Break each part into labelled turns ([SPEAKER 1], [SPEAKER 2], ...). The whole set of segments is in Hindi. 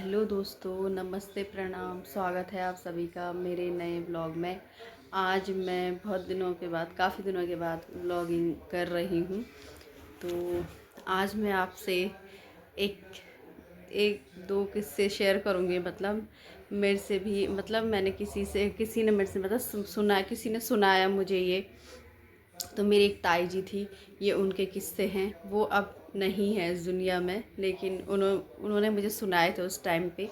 [SPEAKER 1] हेलो दोस्तों, नमस्ते, प्रणाम। स्वागत है आप सभी का मेरे नए ब्लॉग में। आज मैं बहुत दिनों के बाद, काफ़ी दिनों के बाद ब्लॉगिंग कर रही हूँ। तो आज मैं आपसे एक एक दो किस्से शेयर करूँगी। मतलब मेरे से भी, मतलब मैंने किसी ने मेरे से मतलब सुना, किसी ने सुनाया मुझे ये। तो मेरी एक ताई जी थी, ये उनके किस्से हैं। वो अब नहीं है इस दुनिया में, लेकिन उन्होंने मुझे सुनाए थे उस टाइम पे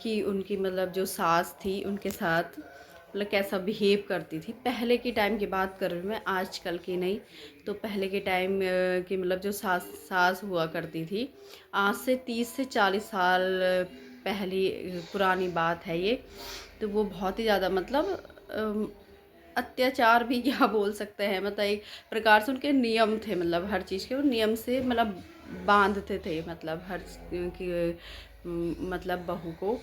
[SPEAKER 1] कि उनकी मतलब जो सास थी उनके साथ मतलब कैसा बिहेव करती थी। पहले के टाइम की बात कर रही हूँ मैं, आजकल की नहीं। तो पहले के टाइम की मतलब जो सास सास हुआ करती थी, आज से 30 से 40 साल पहली पुरानी बात है ये। तो वो बहुत ही ज़्यादा मतलब अत्याचार भी क्या बोल सकते हैं, मतलब एक प्रकार से उनके नियम थे। मतलब हर चीज़ के वो नियम से मतलब बांधते थे, मतलब हर की मतलब बहू को।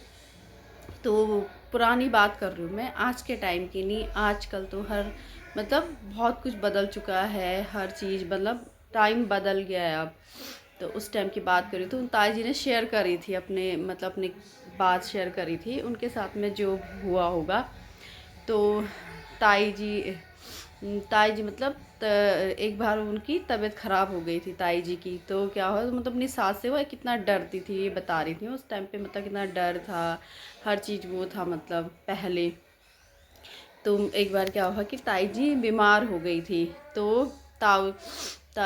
[SPEAKER 1] तो पुरानी बात कर रही हूँ मैं, आज के टाइम की नहीं। आजकल तो हर मतलब बहुत कुछ बदल चुका है, हर चीज़ मतलब टाइम बदल गया है अब। तो उस टाइम की बात करी तो उन ताई जी ने शेयर करी थी अपने, मतलब अपनी बात शेयर करी थी उनके साथ में जो हुआ होगा। तो ताई जी ताई जी मतलब एक बार उनकी तबीयत ख़राब हो गई थी ताई जी की। तो क्या हुआ, मतलब अपनी सास से वो कितना डरती थी ये बता रही थी उस टाइम पे। मतलब कितना डर था, हर चीज़ वो था मतलब पहले। तो एक बार क्या हुआ कि ताई जी बीमार हो गई थी। तो ताऊ ता,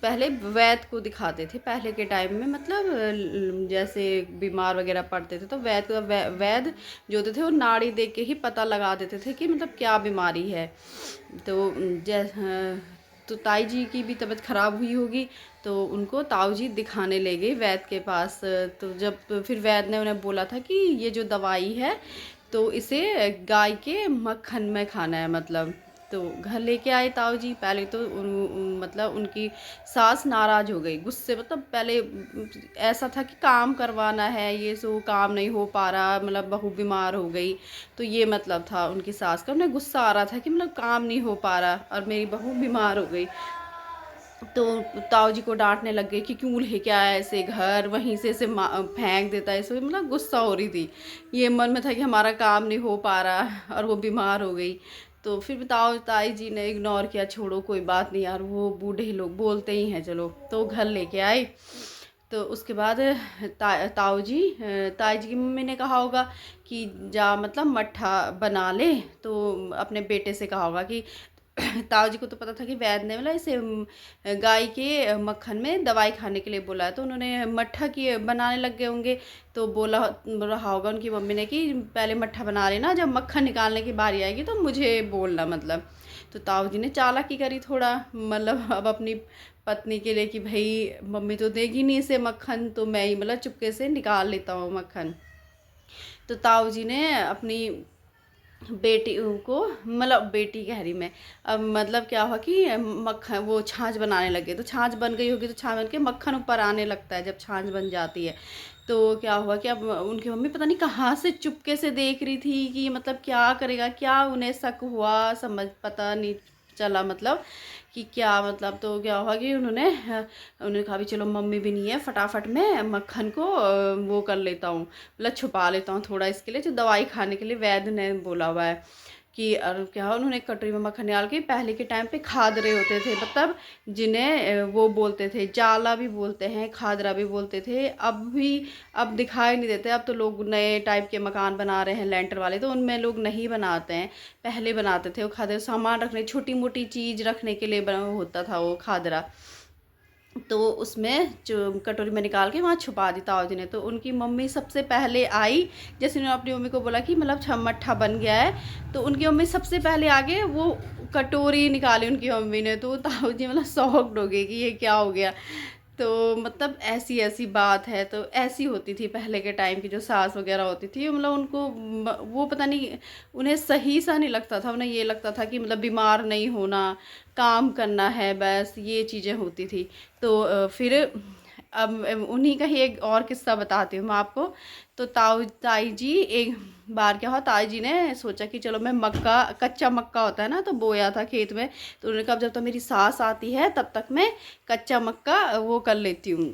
[SPEAKER 1] पहले वैद्य को दिखाते थे पहले के टाइम में। मतलब जैसे बीमार वगैरह पड़ते थे तो वैद्य जो होते थे वो नाड़ी देख के ही पता लगा देते थे कि मतलब क्या बीमारी है। तो तो ताई जी की भी तबीयत ख़राब हुई होगी, तो उनको ताऊ जी दिखाने ले गए वैद्य के पास। तो जब फिर वैद्य ने उन्हें बोला था कि ये जो दवाई है तो इसे गाय के मक्खन में खाना है मतलब। तो घर लेके आए ताऊ जी। पहले तो मतलब उनकी सास नाराज़ हो गई, गुस्से। मतलब पहले ऐसा था कि काम करवाना है, ये सो काम नहीं हो पा रहा, मतलब बहू बीमार हो गई। तो ये मतलब था उनकी सास का, उन्हें गुस्सा आ रहा था कि मतलब काम नहीं हो पा रहा और मेरी बहू बीमार हो गई। तो ताऊ जी को डांटने लग गए कि क्यों लेके आया ऐसे घर, वहीं से इसे फेंक देता है ऐसे। मतलब गुस्सा हो रही थी, ये मन में था कि हमारा काम नहीं हो पा रहा और वो बीमार हो गई। तो फिर ताई जी ने इग्नोर किया, छोड़ो कोई बात नहीं यार, वो बूढ़े लोग बोलते ही हैं, चलो। तो घर लेके आए। तो उसके बाद ताई जी की मम्मी ने कहा होगा कि जा मतलब मट्ठा बना ले। तो अपने बेटे से कहा होगा कि ताऊ जी को तो पता था कि वैद्य ने मतलब इसे गाय के मक्खन में दवाई खाने के लिए बोला है। तो उन्होंने मट्ठा की बनाने लग गए होंगे। तो बोला रहा होगा उनकी मम्मी ने कि पहले मट्ठा बना लेना, जब मक्खन निकालने की बारी आएगी तो मुझे बोलना मतलब। तो ताऊ जी ने चालाकी करी थोड़ा, मतलब अब अपनी पत्नी के लिए कि भाई मम्मी तो देगी नहीं इसे मक्खन, तो मैं ही मतलब चुपके से निकाल लेता हूँ मक्खन। तो ताऊ जी ने अपनी बेटी को, मतलब बेटी कह रही मैं, अब मतलब क्या हुआ कि मक्खन वो छाछ बनाने लगे। तो छाछ बन गई होगी, तो छाछ बन के मक्खन ऊपर आने लगता है जब छाछ बन जाती है। तो क्या हुआ कि अब उनकी मम्मी पता नहीं कहाँ से चुपके से देख रही थी कि मतलब क्या करेगा, क्या उन्हें शक हुआ, समझ पता नहीं चला मतलब कि क्या मतलब। तो क्या हुआ कि उन्होंने कहा भी चलो मम्मी भी नहीं है, फटाफट मैं मक्खन को वो कर लेता हूँ, मतलब छुपा लेता हूँ थोड़ा इसके लिए, जो दवाई खाने के लिए वैद्य ने बोला हुआ है कि। और क्या उन्होंने कटोरी में मक्खन निकाल के पहले के टाइम पे खादरे होते थे, मतलब जिन्हें वो बोलते थे जाला भी बोलते हैं, खादरा भी बोलते थे। अब भी अब दिखाई नहीं देते, अब तो लोग नए टाइप के मकान बना रहे हैं लेंटर वाले, तो उनमें लोग नहीं बनाते हैं। पहले बनाते थे वो खादरे, सामान रखने, छोटी मोटी चीज़ रखने के लिए बना होता था वो खादरा। तो उसमें जो कटोरी में निकाल के वहाँ छुपा दी ताऊ जी ने। तो उनकी मम्मी सबसे पहले आई, जैसे उन्होंने अपनी मम्मी को बोला कि मतलब मट्ठा बन गया है। तो उनकी मम्मी सबसे पहले आगे वो कटोरी निकाली उनकी मम्मी ने। तो ताऊ जी मतलब शॉक्ड हो गए कि ये क्या हो गया। तो मतलब ऐसी ऐसी बात है। तो ऐसी होती थी पहले के टाइम की जो सास वगैरह होती थी, मतलब उनको वो पता नहीं, उन्हें सही सा नहीं लगता था। उन्हें ये लगता था कि मतलब बीमार नहीं होना, काम करना है, बस ये चीज़ें होती थी। तो फिर अब उन्हीं का ही एक और किस्सा बताती हूँ मैं आपको। तो ताई जी एक बार क्या हुआ, ताई जी ने सोचा कि चलो मैं मक्का, कच्चा मक्का होता है ना, तो बोया था खेत में। तो उन्होंने कहा जब तक मेरी सास आती है तब तक मैं कच्चा मक्का वो कर लेती हूँ,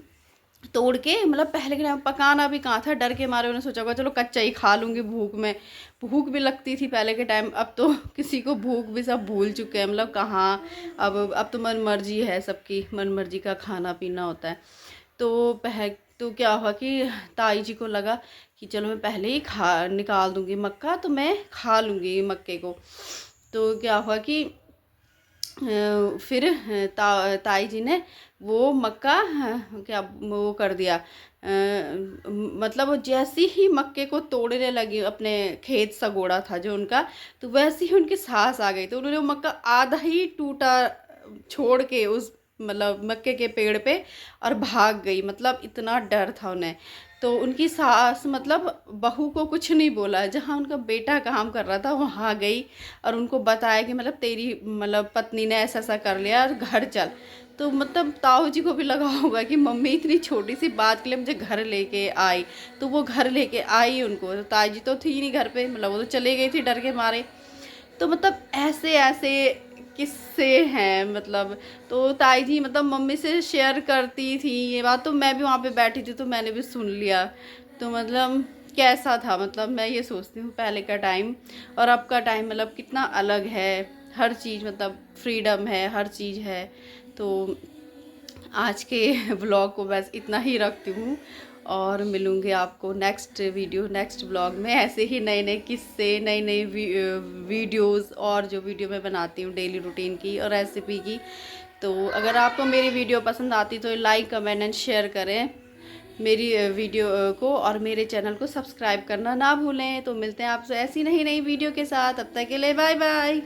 [SPEAKER 1] तोड़ के, मतलब पहले के टाइम पकाना भी कहाँ था, डर के मारे उन्होंने सोचा होगा चलो कच्चा ही खा लूँगी भूख में। भूख भी लगती थी पहले के टाइम, अब तो किसी को भूख भी सब भूल चुके हैं, मतलब कहाँ। अब तो मन मर्जी है, सबकी मन मर्जी का खाना पीना होता है। तो तो क्या हुआ कि ताई जी को लगा कि चलो मैं पहले ही खा निकाल दूँगी मक्का, तो मैं खा लूँगी मक्के को। तो क्या हुआ कि फिर ताई जी ने वो मक्का क्या वो कर दिया, मतलब वो जैसे ही मक्के को तोड़ने लगी, अपने खेत सगोड़ा था जो उनका, तो वैसे ही उनकी सांस आ गई, तो उन्होंने वो मक्का आधा ही टूटा छोड़ के उस मतलब मक्के के पेड़ पे और भाग गई। मतलब इतना डर था उन्हें। तो उनकी सास मतलब बहू को कुछ नहीं बोला, जहाँ उनका बेटा काम कर रहा था वहाँ गई और उनको बताया कि मतलब तेरी मतलब पत्नी ने ऐसा ऐसा कर लिया और घर चल। तो मतलब ताऊ जी को भी लगा होगा कि मम्मी इतनी छोटी सी बात के लिए मुझे घर लेके आई, तो वो घर लेके आई उनको। तो ताई जी तो थी नहीं घर पे, मतलब वो तो चले गई थी डर के मारे। तो मतलब ऐसे ऐसे किस्से हैं मतलब। तो ताई जी मतलब मम्मी से शेयर करती थी ये बात, तो मैं भी वहाँ पे बैठी थी तो मैंने भी सुन लिया। तो मतलब कैसा था, मतलब मैं ये सोचती हूँ पहले का टाइम और अब का टाइम मतलब कितना अलग है। हर चीज़ मतलब फ्रीडम है, हर चीज़ है। तो आज के ब्लॉग को बस इतना ही रखती हूँ और मिलूँगी आपको नेक्स्ट वीडियो नेक्स्ट ब्लॉग में। ऐसे ही नए नए किस्से, नई नई वीडियोस और जो वीडियो मैं बनाती हूँ डेली रूटीन की और रेसिपी की। तो अगर आपको मेरी वीडियो पसंद आती तो लाइक कमेंट एंड शेयर करें मेरी वीडियो को, और मेरे चैनल को सब्सक्राइब करना ना भूलें। तो मिलते हैं आपसे ऐसी नई नई वीडियो के साथ, तब तक के लिए बाय बाय।